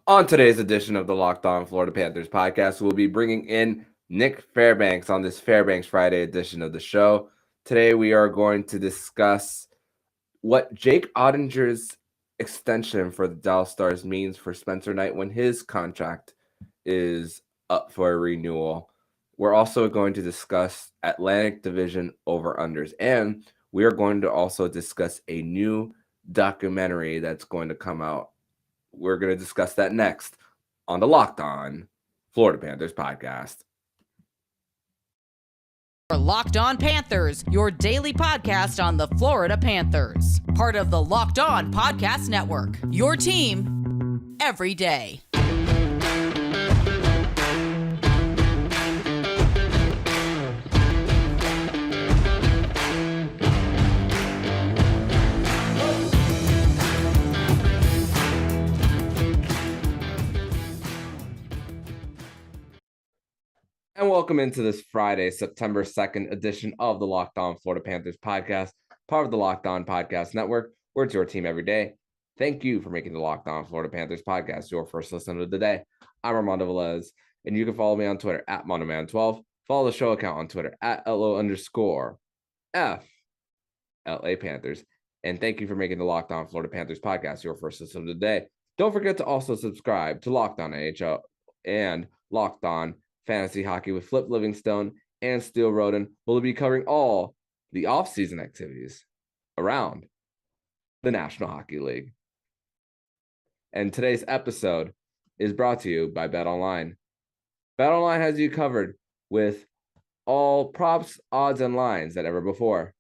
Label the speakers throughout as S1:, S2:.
S1: On today's edition of the Locked On Florida Panthers podcast, we'll be bringing in Nick Fairbanks on this Fairbanks Friday edition of the show. Today, we are going to discuss what Jake Oettinger's extension for the Dallas Stars means for Spencer Knight when his contract is up for a renewal. We're also going to discuss Atlantic Division over-unders, and we are going to also discuss a new documentary that's going to come out. We're going to discuss that next on the Locked On Florida Panthers podcast.
S2: Locked On Panthers, your daily podcast on the Florida Panthers. Part of the Locked On Podcast Network, your team every day.
S1: And welcome into this Friday, September 2nd edition of the Locked On Florida Panthers podcast, part of the Locked On Podcast Network, where it's your team every day. Thank you for making the Locked On Florida Panthers podcast your first listen of the day. I'm Armando Velez, and you can follow me on Twitter at MondoMan12. Follow the show account on Twitter at LO_FLA Panthers. And thank you for making the Locked On Florida Panthers podcast your first listen of the day. Don't forget to also subscribe to Locked On NHL and Locked On Fantasy Hockey with Flip Livingstone and Steele Roden. We'll be covering all the offseason activities around the National Hockey League. And today's episode is brought to you by BetOnline. BetOnline has you covered with all props, odds, and lines than ever before.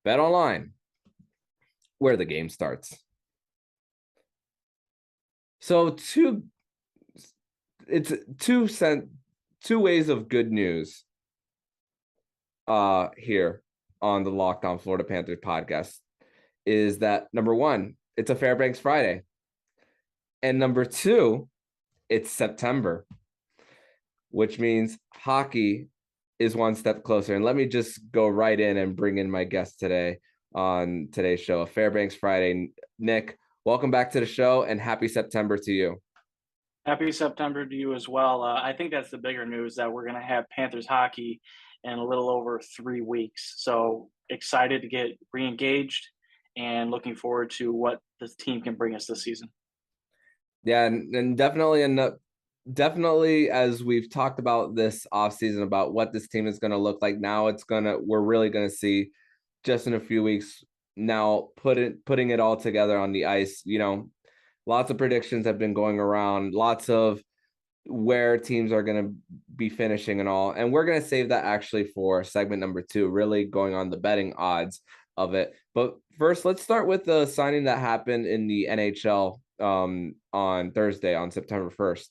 S1: BetOnline, where the game starts. So two ways of good news here on the Locked On Florida Panthers podcast is that, number one, it's a Fairbanks Friday. And number two, it's September, which means hockey is one step closer. And let me just go right in and bring in my guest today on today's show, a Fairbanks Friday. Nick, welcome back to the show and happy September to you.
S3: Happy September to you as well. I think that's the bigger news, that we're going to have Panthers hockey in a little over 3 weeks. So excited to get re-engaged and looking forward to what this team can bring us this season.
S1: Yeah, and definitely as we've talked about this offseason about what this team is going to look like now, we're really going to see just in a few weeks now putting it all together on the ice. You know, lots of predictions have been going around, lots of where teams are going to be finishing and all. And we're going to save that actually for segment number 2, really going on the betting odds of it. But first, let's start with the signing that happened in the NHL on Thursday, on September 1st.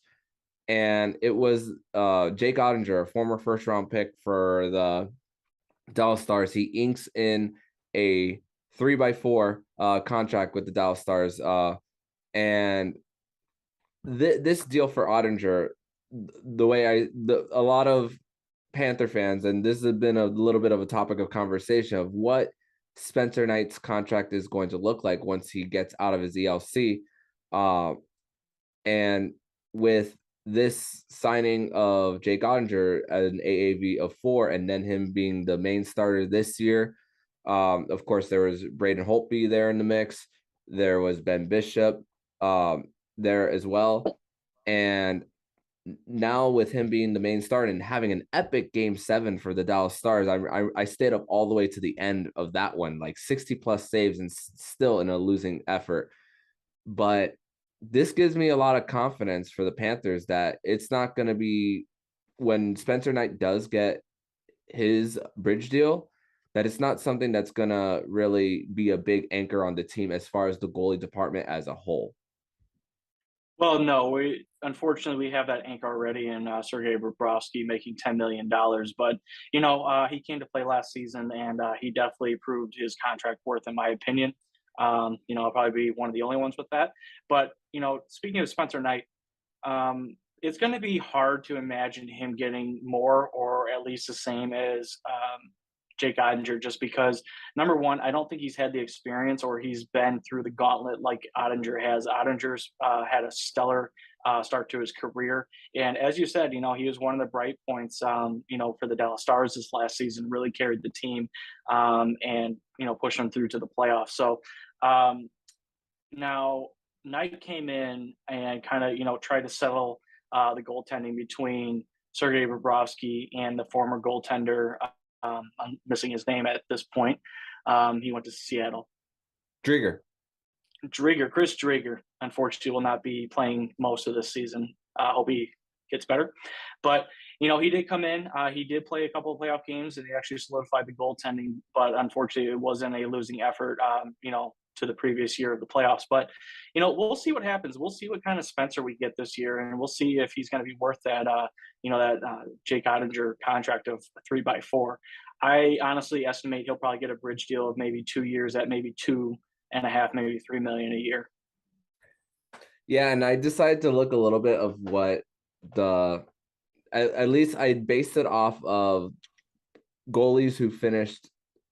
S1: And it was Jake Oettinger, a former first-round pick for the Dallas Stars. He inks in a 3x4 contract with the Dallas Stars. And this deal for Oettinger, a lot of Panther fans, and this has been a little bit of a topic of conversation of what Spencer Knight's contract is going to look like once he gets out of his ELC. And with this signing of Jake Oettinger at an AAV of 4, and then him being the main starter this year, of course, there was Braden Holtby there in the mix. There was Ben Bishop there as well. And now with him being the main starter and having an epic Game 7 for the Dallas Stars, I stayed up all the way to the end of that one, like 60-plus saves and still in a losing effort. But this gives me a lot of confidence for the Panthers that it's not going to be, when Spencer Knight does get his bridge deal, that it's not something that's going to really be a big anchor on the team as far as the goalie department as a whole.
S3: Well, no, unfortunately we have that anchor already in Sergei Bobrovsky making $10 million. But, he came to play last season and he definitely proved his contract worth, in my opinion. I'll probably be one of the only ones with that. But, speaking of Spencer Knight, it's going to be hard to imagine him getting more or at least the same as Jake Oettinger, just because, number one, I don't think he's had the experience or he's been through the gauntlet like Oettinger has. Oettinger's had a stellar start to his career. And as you said, he was one of the bright points, for the Dallas Stars this last season, really carried the team and pushed them through to the playoffs. So now Knight came in and kind of, tried to settle the goaltending between Sergei Bobrovsky and the former goaltender. I'm missing his name at this point. He went to Seattle.
S1: Chris Driedger, unfortunately, will not be playing most of this season. Hope he gets better. But, he did come in. He did play a couple of playoff games, and he actually solidified the goaltending. But unfortunately, it wasn't a losing effort, to the previous year of the playoffs. But, we'll see what happens. We'll see what kind of Spencer we get this year, and we'll see if he's going to be worth that, Jake Oettinger contract of 3x4. I honestly estimate he'll probably get a bridge deal of maybe 2 years at maybe $2.5, maybe $3 million a year. Yeah, and I decided to look a little bit of what at least I based it off of goalies who finished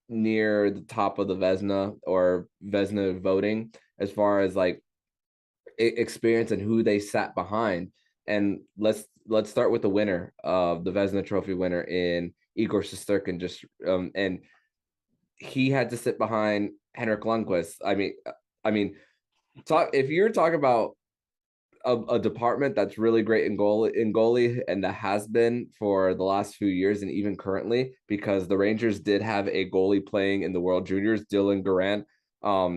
S1: near the top of the Vezina or Vezina voting as far as like experience and who they sat behind. And let's start with the winner of the Vezina Trophy winner in Igor Shesterkin. And he had to sit behind Henrik Lundqvist. I mean, if you're talking about a department that's really great in goalie, and that has been for the last few years and even currently, because the Rangers did have a goalie playing in the World Juniors, Dylan Garand.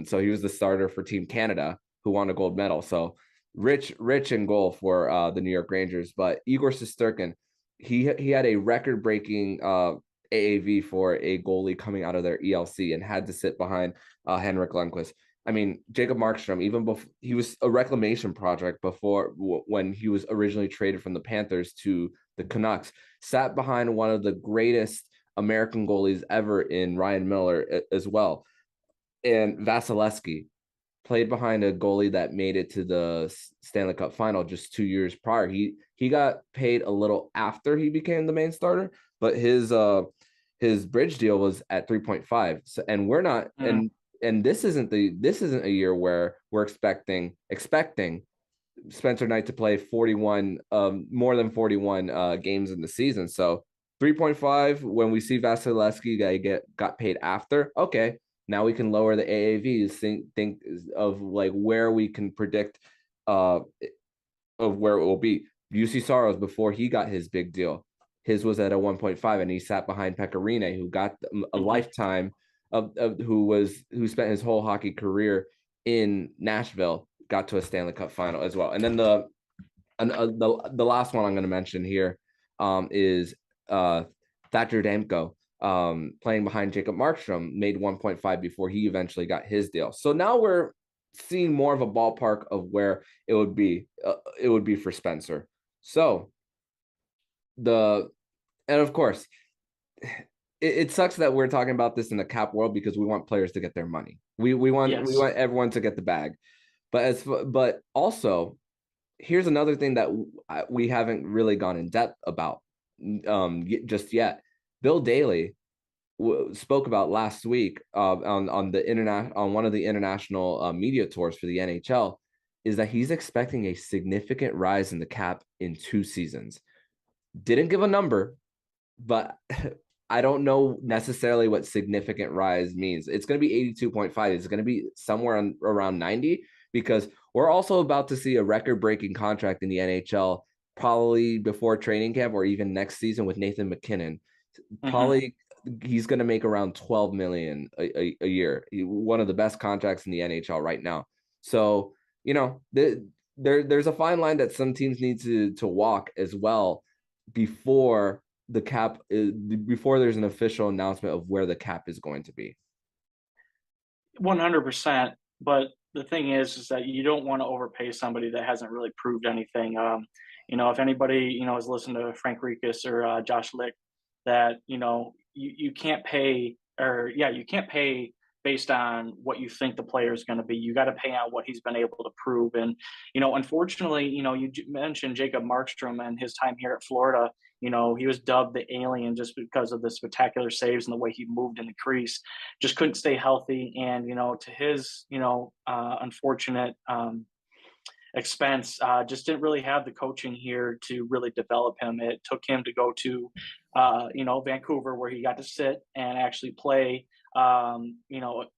S1: So he was the starter for Team Canada, who won a gold medal. So rich in goal for the New York Rangers. But Igor Shesterkin, he had a record-breaking AAV for a goalie coming out of their ELC and had to sit behind Henrik Lundqvist. I mean, Jacob Markstrom, even before he was a reclamation project before when he was originally traded from the Panthers to the Canucks, sat behind one of the greatest American goalies ever in Ryan Miller as well. And Vasilevsky played behind a goalie that made it to the Stanley Cup final just 2 years prior. He got paid a little after he became the main starter, but his bridge deal was at 3.5. So, and we're not and this isn't a year where we're expecting Spencer Knight to play 41 more than 41 games in the season. So 3.5 when we see Vasilevsky got paid after. Okay, now we can lower the AAVs. Think of like where we can predict of where it will be. UC Saros, before he got his big deal, his was at a 1.5, and he sat behind Pekka Rinne, who got a lifetime who spent his whole hockey career in Nashville, got to a Stanley Cup final as well. And then the last one I'm going to mention here is Thatcher Demko, playing behind Jacob Markstrom, made 1.5 before he eventually got his deal. So now we're seeing more of a ballpark of where it would be for Spencer. So and of course, it sucks that we're talking about this in the cap world because we want players to get their money. We want everyone to get the bag. But also, here's another thing that we haven't really gone in depth about just yet. Bill Daly spoke about last week on one of the international media tours for the NHL, is that he's expecting a significant rise in the cap in 2 seasons. Didn't give a number, but I don't know necessarily what significant rise means. It's going to be 82.5. It's going to be somewhere around 90, because we're also about to see a record-breaking contract in the NHL, probably before training camp or even next season, with Nathan MacKinnon. Probably he's going to make around $12 million a year. One of the best contracts in the NHL right now. So, there's a fine line that some teams need to walk as well before the cap before there's an official announcement of where the cap is going to be.
S3: 100%. But the thing is that you don't want to overpay somebody that hasn't really proved anything. If anybody, has listened to Frank Rikas or Josh Lick, that, you can't pay, you can't pay based on what you think the player is going to be. You got to pay out what he's been able to prove. And, unfortunately, you mentioned Jacob Markstrom and his time here at Florida. He was dubbed the alien just because of the spectacular saves and the way he moved in the crease. Just couldn't stay healthy, and to his unfortunate expense, just didn't really have the coaching here to really develop him. It took him to go to Vancouver, where he got to sit and actually play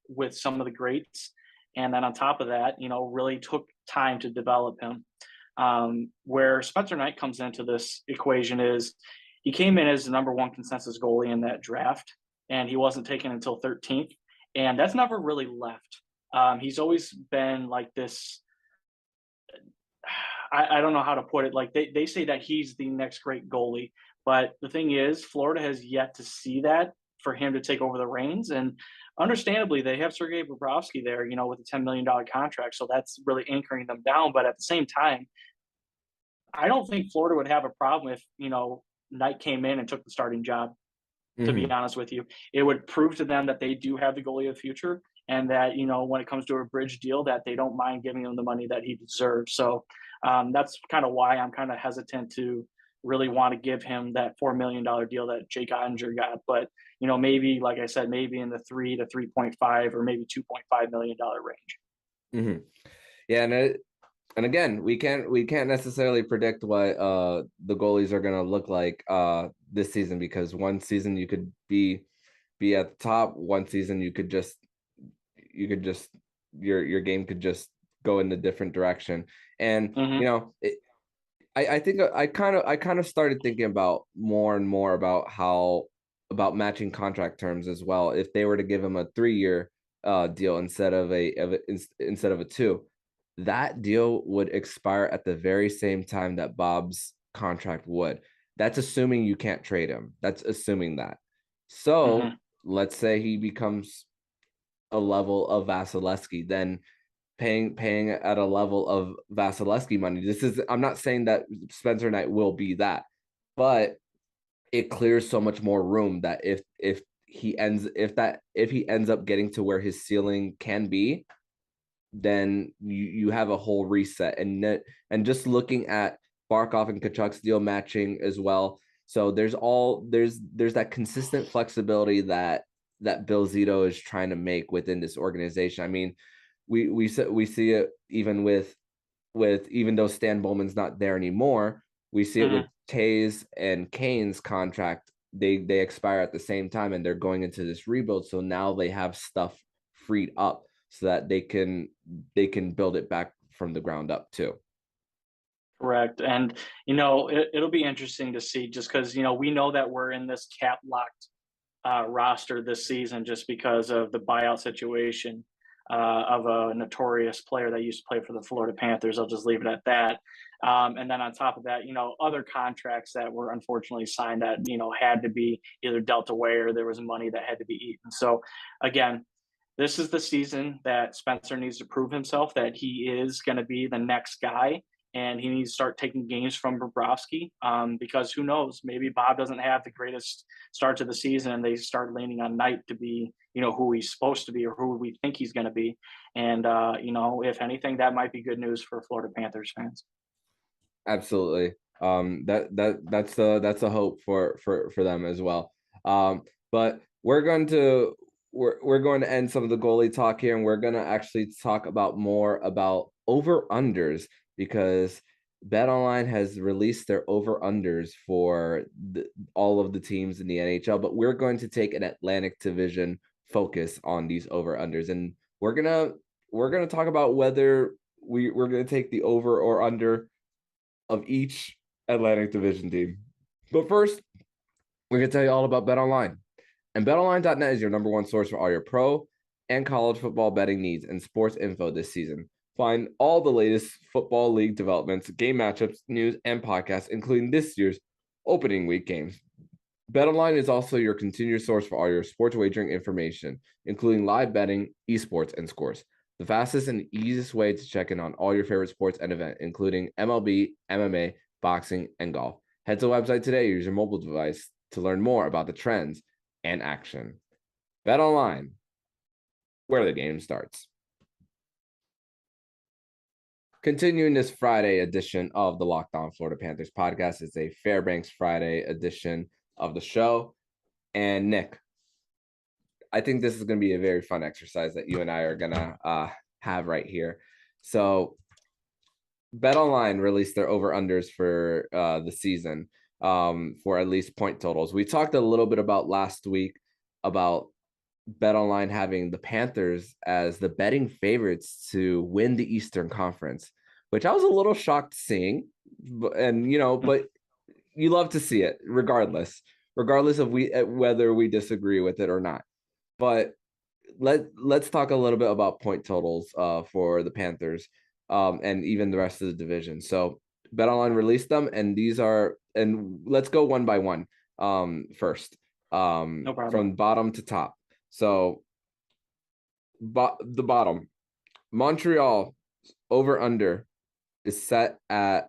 S3: with some of the greats. And then on top of that, really took time to develop him. Where Spencer Knight comes into this equation is he came in as the number one consensus goalie in that draft, and he wasn't taken until 13th. And that's never really left. He's always been like this. I don't know how to put it. Like they say that he's the next great goalie, but the thing is, Florida has yet to see that for him to take over the reins. And understandably, they have Sergei Bobrovsky there, with a $10 million contract. So that's really anchoring them down. But at the same time, I don't think Florida would have a problem if, Knight came in and took the starting job, to be honest with you. It would prove to them that they do have the goalie of the future, and that, when it comes to a bridge deal, that they don't mind giving him the money that he deserves. So that's kind of why I'm kind of hesitant to really want to give him that $4 million deal that Jake Oettinger got. But, maybe, like I said, maybe in the 3 to 3.5 or maybe $2.5 million range.
S1: Yeah. And again, we can't necessarily predict what the goalies are going to look like this season, because one season you could be at the top, one season you could just your game could just go in a different direction. And I think I kind of started thinking about more and more about matching contract terms as well. If they were to give him a 3-year deal instead of a 2, that deal would expire at the very same time that Bob's contract would. That's assuming you can't trade him. That's assuming that. So let's say he becomes a level of Vasilevsky, then paying at a level of Vasilevsky money. I'm not saying that Spencer Knight will be that, but it clears so much more room that if he ends up getting to where his ceiling can be, then you have a whole reset. And just looking at Barkov and Kachuk's deal matching as well. So there's that consistent flexibility that Bill Zito is trying to make within this organization. I mean, we see it even with even though Stan Bowman's not there anymore, we see it with Tays and Kane's contract. They expire at the same time, and they're going into this rebuild. So now they have stuff freed up so that they can build it back from the ground up too.
S3: Correct. And, it'll be interesting to see, just because, we know that we're in this cap locked roster this season just because of the buyout situation of a notorious player that used to play for the Florida Panthers. I'll just leave it at that. And then on top of that, other contracts that were unfortunately signed that, had to be either dealt away or there was money that had to be eaten. So again, this is the season that Spencer needs to prove himself that he is going to be the next guy, and he needs to start taking games from Bobrovsky, because who knows, maybe Bob doesn't have the greatest start to the season and they start leaning on Knight to be, who he's supposed to be or who we think he's going to be. And, if anything, that might be good news for Florida Panthers fans.
S1: Absolutely. That's a hope for them as well. But we're going to end some of the goalie talk here, and we're going to actually talk more about over-unders, because BetOnline has released their over-unders for all of the teams in the NHL, but we're going to take an Atlantic Division focus on these over-unders, and we're gonna talk about whether we're going to take the over or under of each Atlantic Division team. But first, we're going to tell you all about BetOnline. And BetOnline.net is your number one source for all your pro and college football betting needs and sports info this season. Find all the latest football league developments, game matchups, news, and podcasts, including this year's opening week games. BetOnline is also your continuous source for all your sports wagering information, including live betting, esports, and scores. The fastest and easiest way to check in on all your favorite sports and events, including MLB, MMA, boxing, and golf. Head to the website today or use your mobile device to learn more about the trends and action. BetOnline, where the game starts. Continuing this Friday edition of the Locked On Florida Panthers podcast. It's a Fairbanks Friday edition of the show. And Nick, I think this is going to be a very fun exercise that you and I are going to have right here. So BetOnline released their over-unders for the season for at least point totals. We talked a little bit about last week about BetOnline having the Panthers as the betting favorites to win the Eastern Conference, which I was a little shocked seeing. And, but you love to see it regardless of whether we disagree with it or not. But let's talk a little bit about point totals for the Panthers and even the rest of the division. So BetOnline released them, and let's go one by one first,
S3: No problem.
S1: from bottom to top. So the bottom, Montreal over under is set at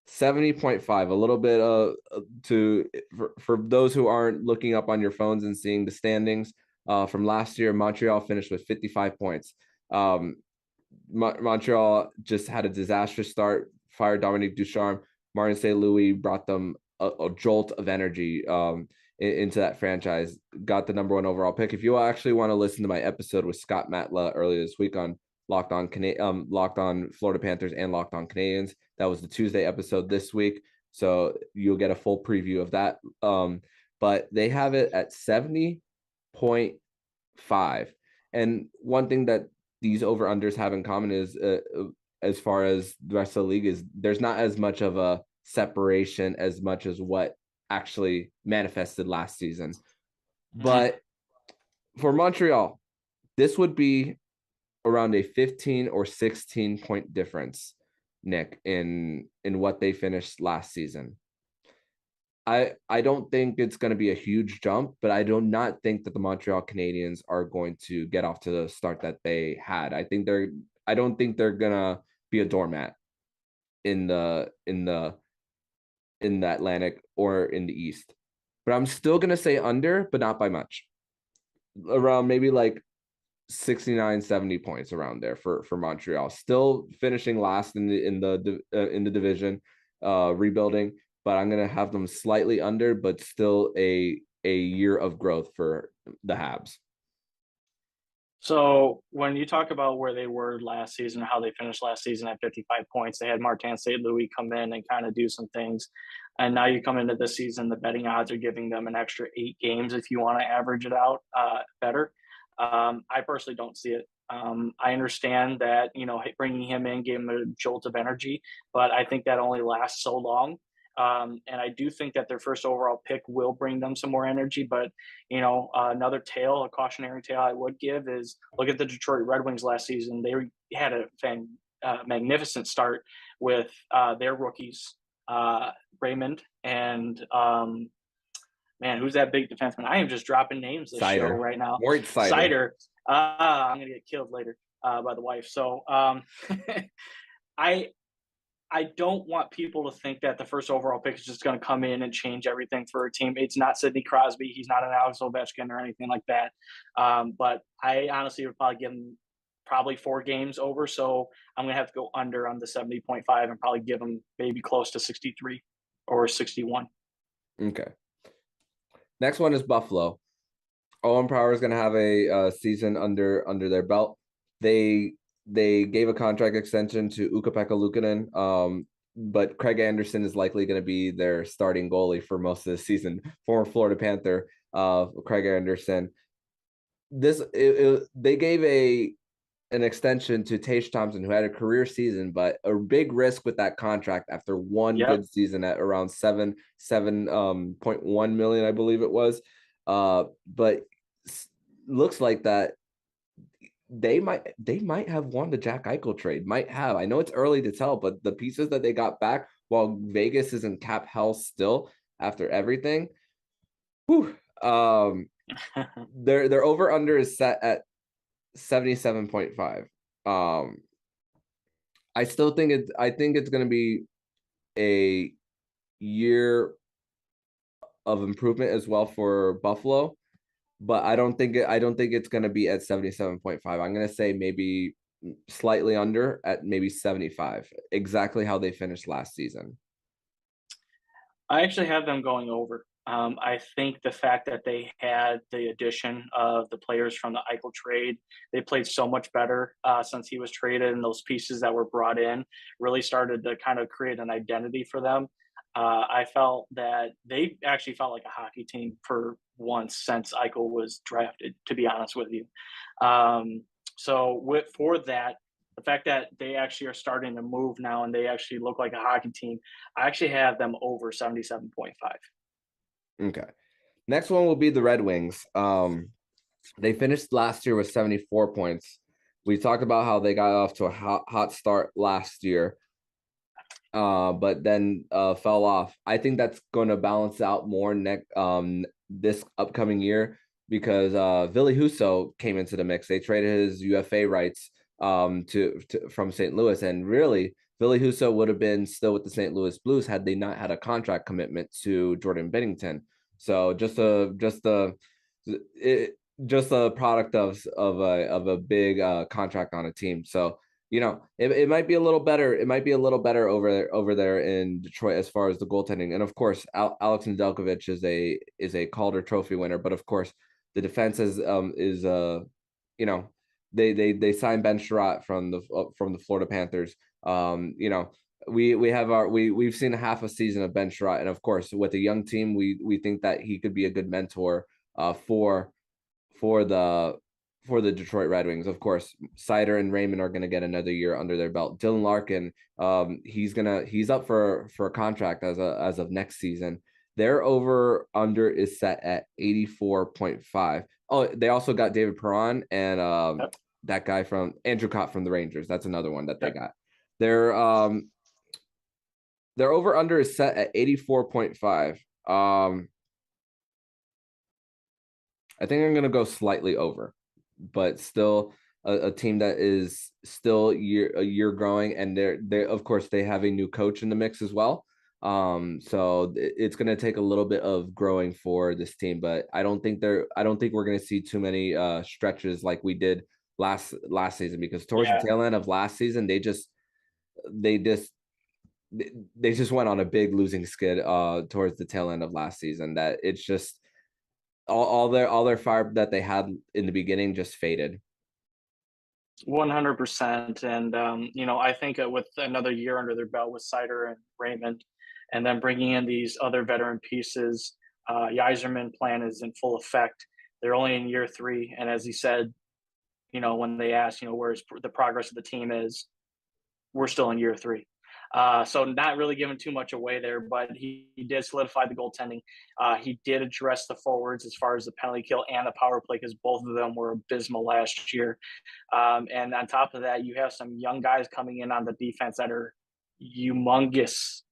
S1: 70.5, a little bit for those who aren't looking up on your phones and seeing the standings from last year. Montreal finished with 55 points. Montreal just had a disastrous start, fired Dominique Ducharme. Martin St. Louis brought them a jolt of energy into that franchise, got the number 1 overall pick. If you actually want to listen to my episode with Scott Matla earlier this week on Locked On Florida Panthers and Locked On Canadians, that was the Tuesday episode this week, so you'll get a full preview of that. But they have it at 70.5, and one thing that these over-unders have in common is as far as the rest of the league is there's not as much of a separation as much as what actually manifested last season. But for Montreal, this would be around a 15 or 16 point difference, Nick, in what they finished last season. I don't think it's going to be a huge jump, but I do not think that the Montreal Canadiens are going to get off to the start that they had. I don't think they're going to be a doormat in the Atlantic or in the East. But I'm still going to say under, but not by much. Around maybe like 69, 70 points around there for Montreal. Still finishing last in the division, rebuilding, but I'm going to have them slightly under, but still a year of growth for the Habs.
S3: So when you talk about where they were last season, how they finished last season at 55 points, they had Martin St. Louis come in and kind of do some things. And now you come into this season, the betting odds are giving them an extra 8 games if you want to average it out better. I personally don't see it. I understand that, bringing him in gave him a jolt of energy, but I think that only lasts so long. And I do think that their first overall pick will bring them some more energy. But, another a cautionary tale I would give is look at the Detroit Red Wings last season. They had a magnificent start with their rookies, Raymond and man, who's that big defenseman? I am just dropping names this show right now. Seider. I'm going to get killed later by the wife. So I don't want people to think that the first overall pick is just going to come in and change everything for a team. It's not Sidney Crosby. He's not an Alex Ovechkin or anything like that. But I honestly would probably give him 4 games over. So I'm going to have to go under on the 70.5 and probably give him maybe close to 63 or 61.
S1: Okay. Next one is Buffalo. Owen Power is going to have a season under their belt. They gave a contract extension to Ukko-Pekka Luukkonen, but Craig Anderson is likely going to be their starting goalie for most of the season. Former Florida Panther, Craig Anderson. They gave an extension to Tage Thompson, who had a career season, but a big risk with that contract after one good season at around 7.1 million, I believe it was. But looks like that they might have won the Jack Eichel trade. Might have. I know it's early to tell, but the pieces that they got back while Vegas is in cap hell still after everything. Their over under is set at 77.5. I still think it's going to be a year of improvement as well for Buffalo, but I don't think it's going to be at 77.5. I'm going to say maybe slightly under at maybe 75, exactly how they finished last season.
S3: I actually have them going over. I think the fact that they had the addition of the players from the Eichel trade, they played so much better since he was traded, and those pieces that were brought in really started to kind of create an identity for them. I felt that they actually felt like a hockey team for once since Eichel was drafted, to be honest with you. For that, the fact that they actually are starting to move now and they actually look like a hockey team, I actually have them over 77.5.
S1: Okay. Next one will be the Red Wings. They finished last year with 74 points. We talked about how they got off to a hot start last year, but then fell off. I think that's going to balance out more this upcoming year because Ville Husso came into the mix. They traded his UFA rights from St. Louis, and really Ville Husso would have been still with the St. Louis Blues had they not had a contract commitment to Jordan Binnington. So just a product of a big contract on a team. So it might be a little better. It might be a little better over there in Detroit as far as the goaltending. And of course, Alex Nedeljkovic is a Calder Trophy winner. But of course, the defense they signed Ben Sherratt from the Florida Panthers. We've seen half a season of Ben Sherratt, and of course, with a young team, we think that he could be a good mentor for the Detroit Red Wings. Of course, Seider and Raymond are gonna get another year under their belt. Dylan Larkin, he's up for a contract as of next season. Their over under is set at 84.5. Oh, they also got David Perron and that guy from Andrew Cott from the Rangers. That's another one that they got. Their over under is set at 84.5. I think I'm going to go slightly over, but still a team that is still a year growing, and they of course they have a new coach in the mix as well. So it's going to take a little bit of growing for this team, but I don't think we're going to see too many stretches like we did last season, because towards the tail end of last season they just went on a big losing skid towards the tail end of last season, that it's just all their fire that they had in the beginning just faded.
S3: 100%. And I think with another year under their belt with Seider and Raymond, and then bringing in these other veteran pieces, Yzerman plan is in full effect. They're only in year 3, and as he said, when they asked, where's the progress of the team is, we're still in year 3. So not really giving too much away there, but he did solidify the goaltending. He did address the forwards as far as the penalty kill and the power play, because both of them were abysmal last year. And on top of that, you have some young guys coming in on the defense that are humongous,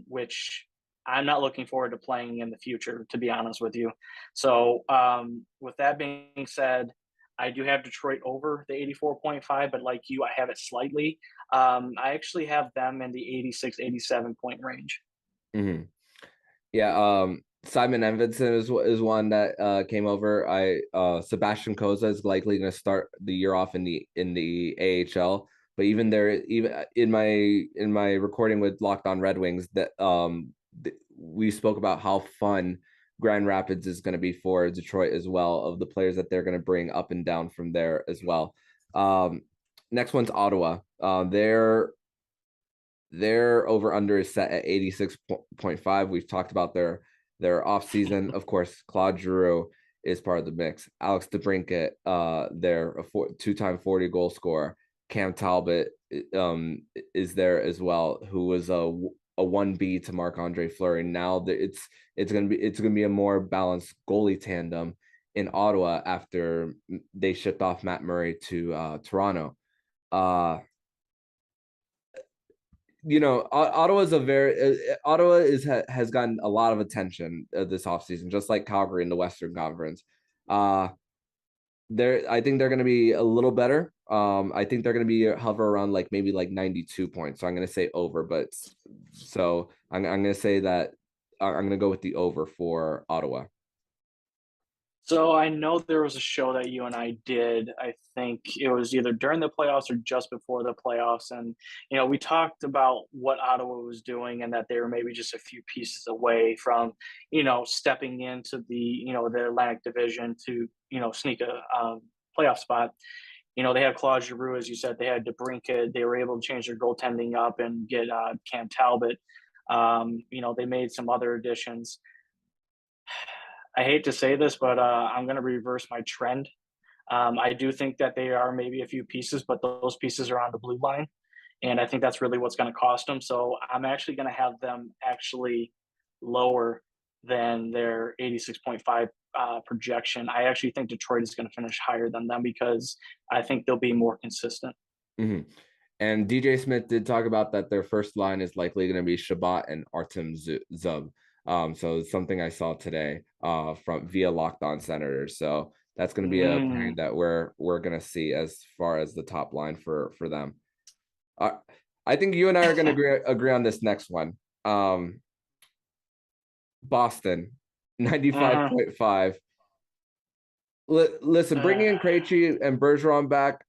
S3: which I'm not looking forward to playing in the future, to be honest with you. So with that being said, I do have Detroit over the 84.5, but like you, I have it slightly. I actually have them in the 86, 87 point range.
S1: Mm-hmm. Yeah. Simon Edvinsson is one that came over. Sebastian Koza is likely going to start the year off in the AHL. But even in my recording with Locked On Red Wings, that we spoke about how fun Grand Rapids is going to be for Detroit as well, of the players that they're going to bring up and down from there as well. Next one's Ottawa. Their over under is set at 86.5. We've talked about their offseason. Of course, Claude Giroux is part of the mix. Alex DeBrincat, they're a 2-time 40 goal scorer. Cam Talbot is there as well, who was a 1B to Marc-Andre Fleury. Now it's gonna be a more balanced goalie tandem in Ottawa after they shipped off Matt Murray to Toronto. Ottawa has gotten a lot of attention this offseason, just like Calgary in the Western Conference. I think they're going to be a little better. I think they're going to be hover around maybe 92 points. So I'm going to say over, but so I'm going to say that I'm going to go with the over for Ottawa.
S3: So I know there was a show that you and I did. I think it was either during the playoffs or just before the playoffs. And, we talked about what Ottawa was doing and that they were maybe just a few pieces away from, stepping into the Atlantic Division to, sneak a playoff spot. They had Claude Giroux, as you said, they had DeBrincat. They were able to change their goaltending up and get Cam Talbot. They made some other additions. I hate to say this, but I'm going to reverse my trend. I do think that they are maybe a few pieces, but those pieces are on the blue line. And I think that's really what's going to cost them. So I'm actually going to have them actually lower than their 86.5 projection. I actually think Detroit is going to finish higher than them because I think they'll be more consistent.
S1: Mm-hmm. And DJ Smith did talk about that their first line is likely going to be Shabbat and Artem Zub. So it's something I saw today from via Locked On Senators. So that's going to be a pairing that we're going to see as far as the top line for them. I think you and I are going to agree on this next one. Boston, 95.5. Listen, bringing in Krejci and Bergeron back,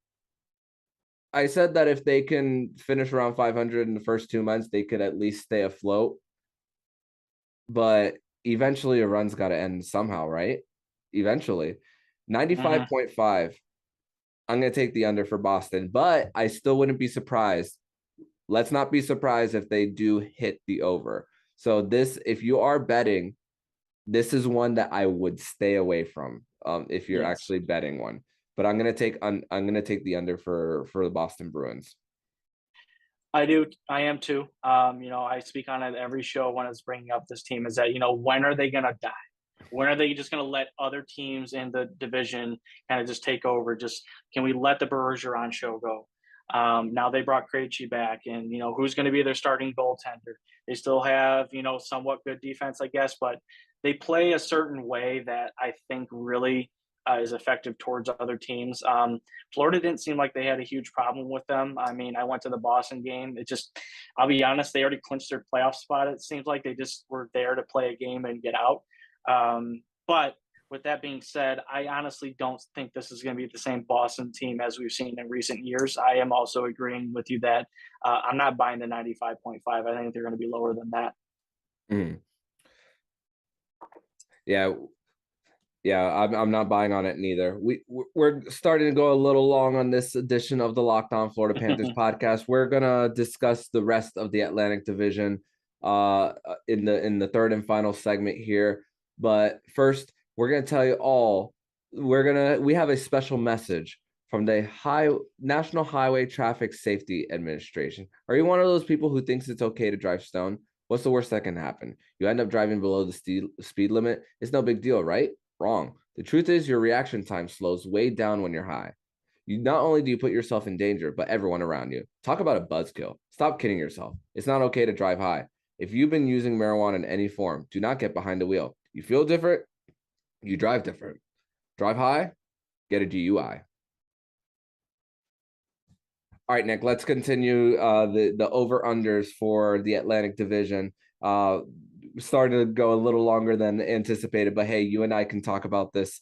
S1: I said that if they can finish around 500 in the first 2 months, they could at least stay afloat. But eventually a run's got to end somehow, right? Eventually. 95.5. I'm going to take the under for Boston, but I still wouldn't be surprised. Let's not be surprised if they do hit the over. So if you are betting, this is one that I would stay away from if you're actually betting one. But I'm going to take the under for the Boston Bruins.
S3: I do. I am too. I speak on it every show when it's bringing up this team is that, when are they going to die? When are they just going to let other teams in the division kind of just take over? Can we let the Bergeron show go? Now they brought Krejci back and, who's going to be their starting goaltender? They still have, somewhat good defense, I guess, but they play a certain way that I think really is effective towards other teams. Florida didn't seem like they had a huge problem with them. I mean, I went to the Boston game. I'll be honest, they already clinched their playoff spot. It seems like they just were there to play a game and get out. But with that being said, I honestly don't think this is going to be the same Boston team as we've seen in recent years. I am also agreeing with you that I'm not buying the 95.5. I think they're going to be lower than that.
S1: Yeah, I'm not buying on it neither. We're starting to go a little long on this edition of the Locked On Florida Panthers podcast. We're gonna discuss the rest of the Atlantic Division in the third and final segment here. But first, we're gonna tell you all we have a special message from the National Highway Traffic Safety Administration. Are you one of those people who thinks it's okay to drive stoned? What's the worst that can happen? You end up driving below the speed limit. It's no big deal, right? Wrong. The truth is your reaction time slows way down when you're high. Not only do you put yourself in danger, but everyone around you. Talk about a buzzkill. Stop kidding yourself. It's not okay to drive high. If you've been using marijuana in any form, do not get behind the wheel. You feel different, you drive different. Drive high, get a DUI. All right, Nick, let's continue the over-unders for the Atlantic Division. Started to go a little longer than anticipated, but hey, you and I can talk about this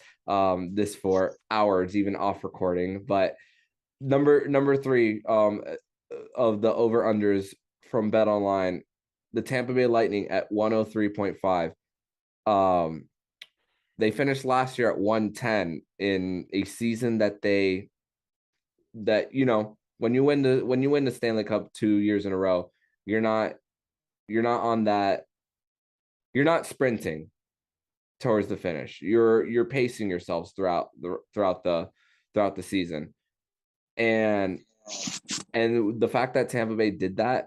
S1: for hours, even off recording. But number 3 of the over-unders from BetOnline, the Tampa Bay Lightning at 103.5. They finished last year at 110 in a season that when you win the Stanley Cup 2 years in a row, you're not on that. You're not sprinting towards the finish. You're pacing yourselves throughout the season, and the fact that Tampa Bay did that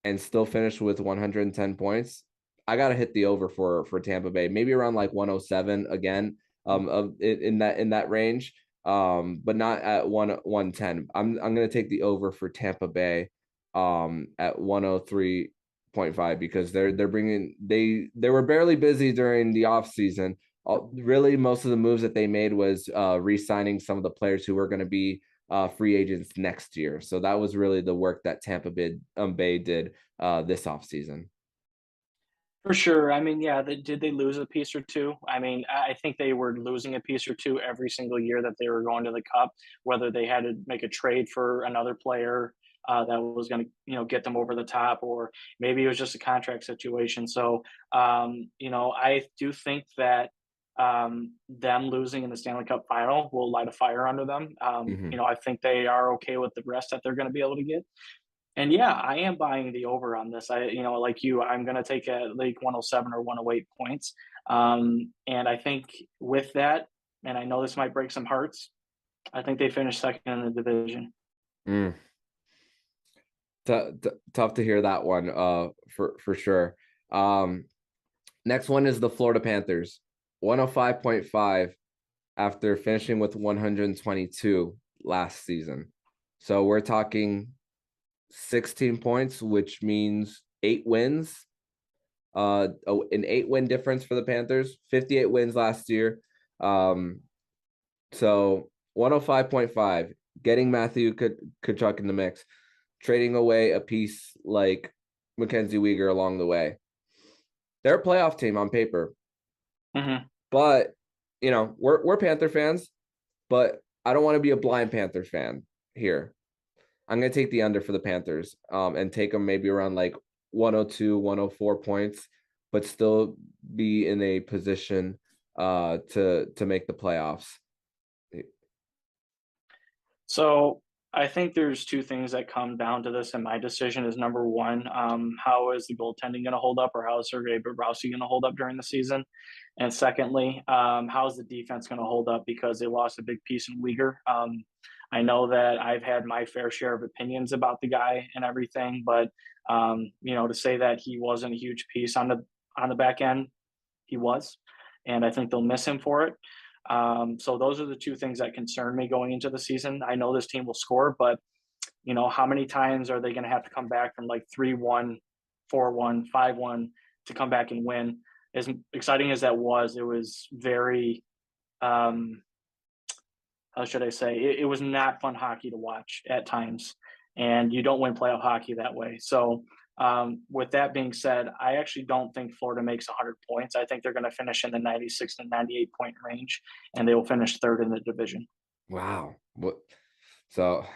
S1: and still finished with 110 points, I gotta hit the over for Tampa Bay, maybe around like 107 again, in that range, but not at 110. I'm gonna take the over for Tampa Bay, at 103.5 because they were barely busy during the offseason. Really, most of the moves that they made was re-signing some of the players who were going to be free agents next year. So that was really the work that Tampa Bay did this offseason.
S3: For sure. I mean, yeah, did they lose a piece or two? I mean, I think they were losing a piece or two every single year that they were going to the cup, whether they had to make a trade for another player that was going to, get them over the top, or maybe it was just a contract situation. So, I do think that them losing in the Stanley Cup final will light a fire under them.
S1: Hmm.
S3: I think they are okay with the rest that they're going to be able to get. And yeah, I am buying the over on this. Like you, I'm going to take like 107 or 108 points. And I think with that, and I know this might break some hearts, I think they finished second in the division.
S1: Mm. Tough to hear that one, for sure. Um, Next one is the Florida Panthers, 105.5 after finishing with 122 last season. So we're talking 16 points, which means 8 wins. An 8-win difference for the Panthers, 58 wins last year. So 105.5, getting Matthew Tkachuk in the mix, trading away a piece like Mackenzie Weegar along the way. They're a playoff team on paper, but we're Panther fans, but I don't want to be a blind Panther fan here. I'm going to take the under for the Panthers, and take them maybe around like 102, 104 points, but still be in a position to make the playoffs.
S3: So I think there's two things that come down to this, and my decision is number one, how is the goaltending going to hold up, or how is Sergei Bobrovsky going to hold up during the season? And secondly, how is the defense going to hold up because they lost a big piece in Uyghur? I know that I've had my fair share of opinions about the guy and everything, but to say that he wasn't a huge piece on the back end, he was, and I think they'll miss him for it. So those are the two things that concern me going into the season. I know this team will score, but how many times are they going to have to come back from like 3-1, 4-1, 5-1 to come back and win? As exciting as that was, it was very, how should I say, it was not fun hockey to watch at times, and you don't win playoff hockey that way. So with that being said, I actually don't think Florida makes 100 points. I think they're going to finish in the 96 to 98 point range, and they will finish third in the division.
S1: Wow. What? So,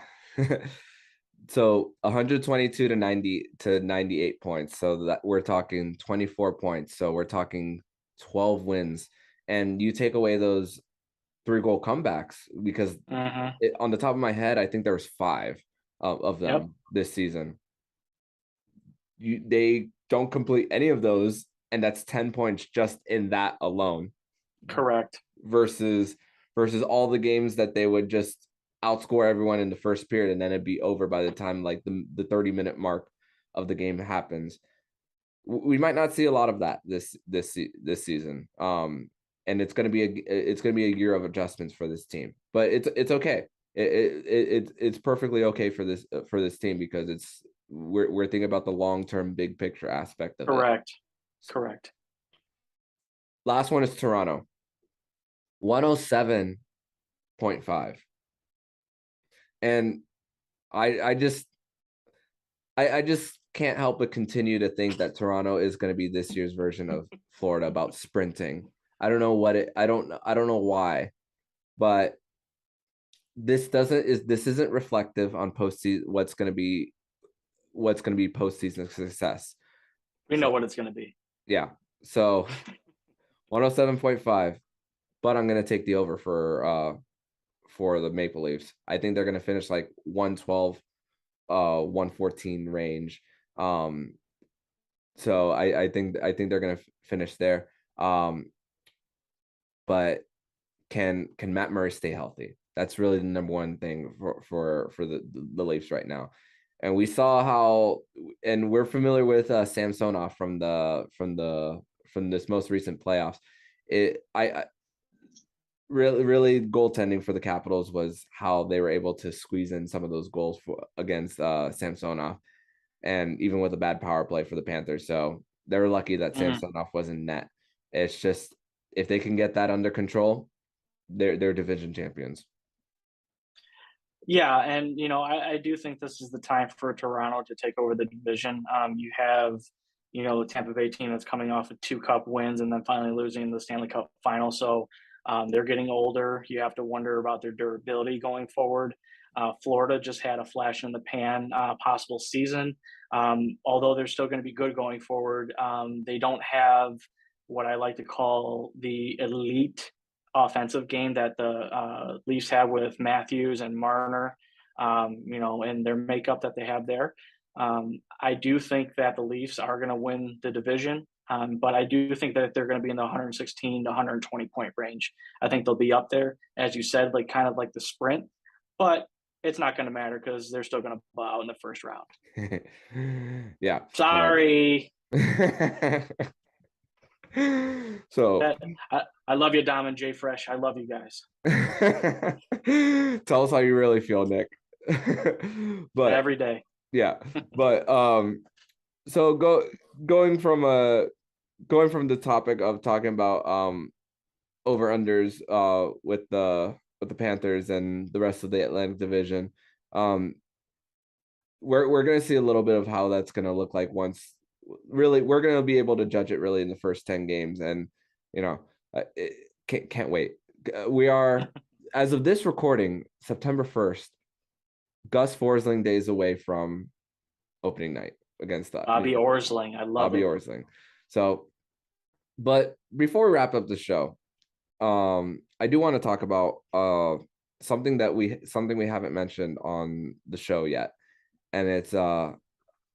S1: so 122 to 90 to 98 points. So that we're talking 24 points. So we're talking 12 wins, and you take away those 3-goal comebacks because on the top of my head, I think there was 5 of them this season. They don't complete any of those, and that's 10 points just in that alone.
S3: Correct.
S1: Versus all the games that they would just outscore everyone in the first period, and then it'd be over by the time like the 30-minute mark of the game happens. We might not see a lot of that this season. And it's going to be a year of adjustments for this team, but it's okay. It's perfectly okay for this team because we're thinking about the long-term big picture aspect of it.
S3: Correct.
S1: Last one is Toronto. 107.5. And I just can't help but continue to think that Toronto is going to be this year's version of Florida about sprinting. I don't know why, but this isn't reflective on postseason what's going to be postseason success.
S3: We know what it's going to be.
S1: Yeah. So 107.5, but I'm going to take the over for the Maple Leafs. I think they're going to finish like 112, 114 range. So I think they're going to finish there. But can Matt Murray stay healthy? That's really the number one thing for the Leafs right now. And we saw how, and we're familiar with Samsonov from this most recent playoffs. I really goaltending for the Capitals was how they were able to squeeze in some of those goals against Samsonov, and even with a bad power play for the Panthers. So they were lucky that Samsonov was in net. It's just, if they can get that under control, they're division champions.
S3: Yeah, and I do think this is the time for Toronto to take over the division. You have Tampa Bay team that's coming off of 2 cup wins and then finally losing the Stanley Cup final. So they're getting older. You have to wonder about their durability going forward. Florida just had a flash in the pan possible season. Although they're still going to be good going forward, they don't have what I like to call the elite offensive game that the Leafs have with Matthews and Marner, and their makeup that they have there. I do think that the Leafs are going to win the division, but I do think that they're going to be in the 116 to 120 point range. I think they'll be up there, as you said, like kind of like the sprint, but it's not going to matter because they're still going to bow out in the first round.
S1: Yeah.
S3: Sorry.
S1: So
S3: I love you, Dom and Jay Fresh. I love you guys.
S1: Tell us how you really feel, Nick. But
S3: every day.
S1: Yeah. But so going from the topic of talking about over unders with the Panthers and the rest of the Atlantic Division, we're going to see a little bit of how that's going to look like once really we're going to be able to judge it really in the first 10 games. And can't wait. We are, as of this recording, September 1st, Gus Forsling days away from opening night against
S3: Bobby Orsling. I love
S1: Bobby Orsling. So, but before we wrap up the show, I do want to talk about something we haven't mentioned on the show yet, and it's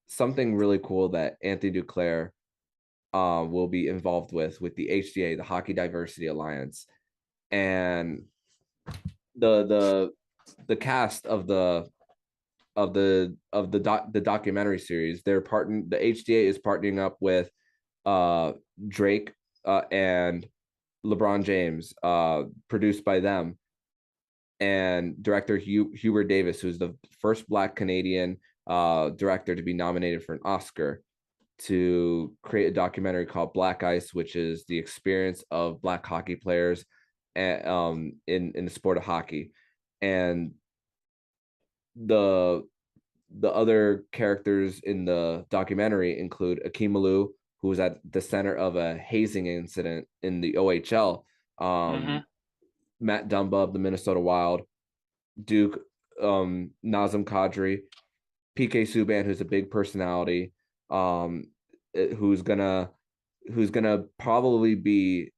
S1: something really cool that Anthony Duclair will be involved with the HDA, the Hockey Diversity Alliance, and the cast of the documentary series. The HDA is partnering up with Drake and LeBron James, produced by them, and director Hubert Davis, who's the first Black Canadian director to be nominated for an Oscar, to create a documentary called Black Ice, which is the experience of Black hockey players in the sport of hockey. And the other characters in the documentary include Akeem Malou, who was at the center of a hazing incident in the OHL, Matt Dumba of the Minnesota Wild, Duke, Nazem Kadri, PK Subban, who's a big personality, who's gonna probably be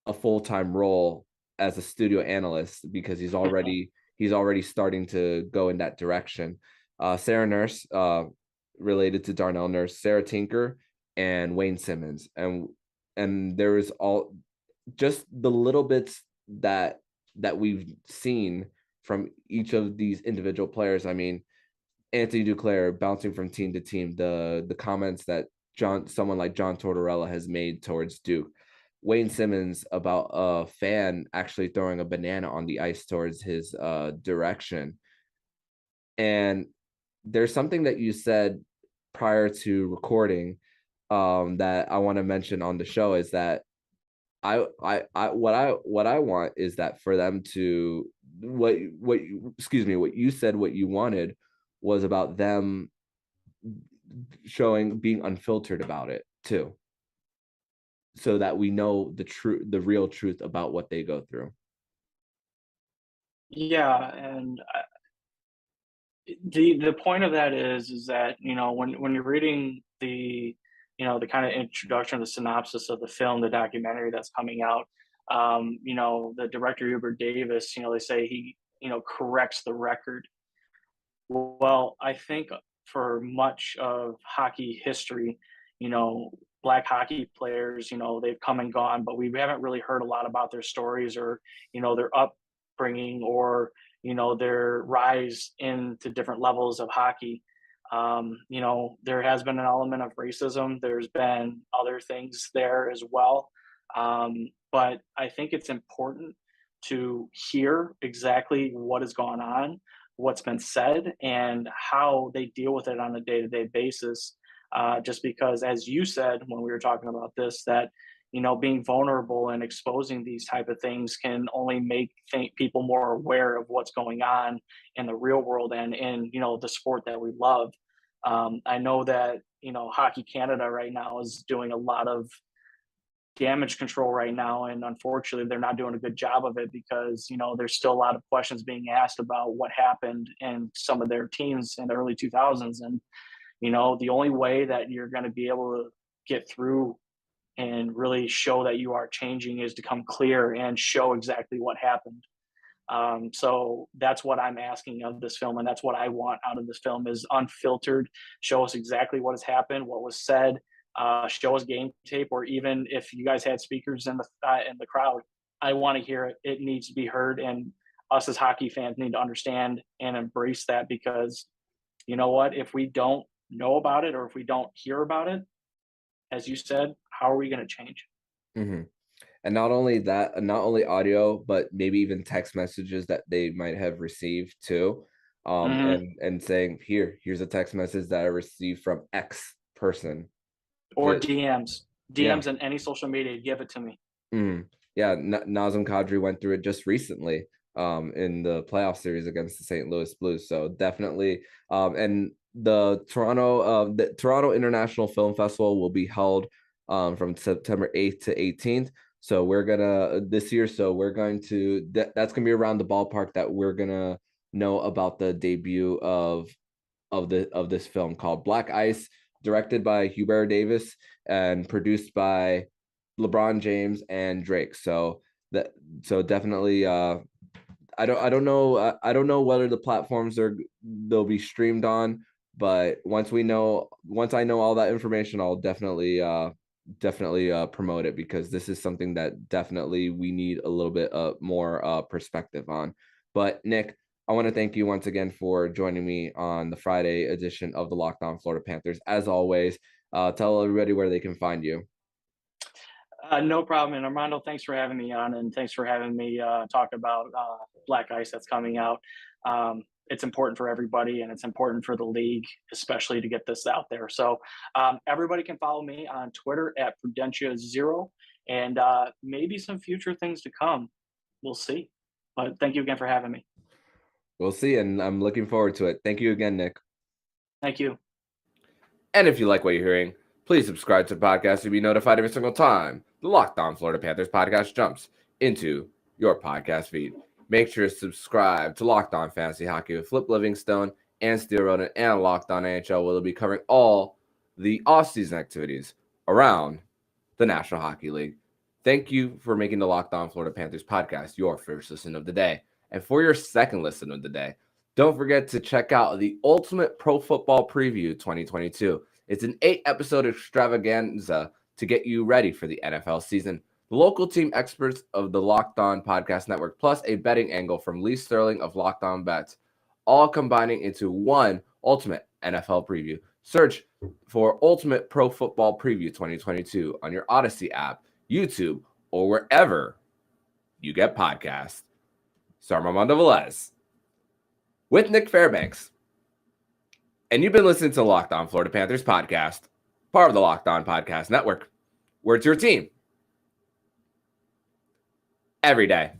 S1: a full-time role as a studio analyst because he's already starting to go in that direction. Sarah Nurse, related to Darnell Nurse, Sarah Tinker, and Wayne Simmons, and there was all just the little bits that we've seen from each of these individual players. I mean, Anthony Duclair bouncing from team to team, the comments that someone like John Tortorella has made towards Duke, Wayne Simmons about a fan actually throwing a banana on the ice towards his direction. And there's something that you said prior to recording that I want to mention on the show, is that what I want is that for them to what you said, what you wanted was about them being unfiltered about it too, so that we know the real truth about what they go through.
S3: Yeah, and the point of that is that when you're reading the the kind of introduction, the synopsis of the film, the documentary that's coming out, the director Hubert Davis, they say he corrects the record. Well, I think for much of hockey history, Black hockey players, they've come and gone, but we haven't really heard a lot about their stories or their upbringing or their rise into different levels of hockey. There has been an element of racism. There's been other things there as well. But I think it's important to hear exactly what has gone on, what's been said, and how they deal with it on a day-to-day basis. Just because, as you said when we were talking about this, that being vulnerable and exposing these type of things can only make people more aware of what's going on in the real world and in the sport that we love. I know that, Hockey Canada right now is doing a lot of damage control right now, and unfortunately they're not doing a good job of it because there's still a lot of questions being asked about what happened in some of their teams in the early 2000s. And the only way that you're going to be able to get through and really show that you are changing is to come clear and show exactly what happened. So that's what I'm asking of this film, and that's what I want out of this film is unfiltered. Show us exactly what has happened, what was said. Show us game tape, or even if you guys had speakers in the crowd, I want to hear it. It needs to be heard, and us as hockey fans need to understand and embrace that, because you know what? If we don't know about it, or if we don't hear about it, as you said, how are we going to change?
S1: Mm-hmm. And not only that, not only audio, but maybe even text messages that they might have received too.
S3: Mm-hmm.
S1: And saying, here's a text message that I received from X person.
S3: Or
S1: That,
S3: DMs,
S1: yeah.
S3: in any social media, give it to me.
S1: Yeah, Nazem Kadri went through it just recently in the playoff series against the St. Louis Blues. So definitely, and the Toronto International Film Festival will be held from September 8th to 18th. So we're gonna this year. So we're going to that's gonna be around the ballpark that we're gonna know about the debut of this film called Black Ice, directed by Hubert Davis and produced by LeBron James and Drake. So definitely I don't know whether the platforms they'll be streamed on, but once I know all that information, I'll definitely promote it, because this is something that definitely we need a little bit more perspective on. But Nick, I want to thank you once again for joining me on the Friday edition of the Locked On Florida Panthers. As always, tell everybody where they can find you.
S3: No problem. And Armando, thanks for having me on, and thanks for having me talk about Black Ice that's coming out. It's important for everybody, and it's important for the league, especially to get this out there. So everybody can follow me on Twitter at Prudentia0, and maybe some future things to come. We'll see. But thank you again for having me.
S1: We'll see, and I'm looking forward to it. Thank you again, Nick.
S3: Thank you.
S1: And if you like what you're hearing, please subscribe to the podcast to be notified every single time the Locked On Florida Panthers podcast jumps into your podcast feed. Make sure to subscribe to Locked On Fantasy Hockey with Flip Livingstone and Steel Roden and Locked On NHL, where they'll be covering all the offseason activities around the National Hockey League. Thank you for making the Locked On Florida Panthers podcast your first listen of the day. And for your second listen of the day, don't forget to check out the Ultimate Pro Football Preview 2022. It's an 8-episode extravaganza to get you ready for the NFL season. The local team experts of the Locked On Podcast Network, plus a betting angle from Lee Sterling of Locked On Bets, all combining into one ultimate NFL preview. Search for Ultimate Pro Football Preview 2022 on your Odyssey app, YouTube, or wherever you get podcasts. So I'm Armando Velez with Nick Fairbanks, and you've been listening to the Locked On Florida Panthers podcast, part of the Locked On Podcast Network, where it's your team every day.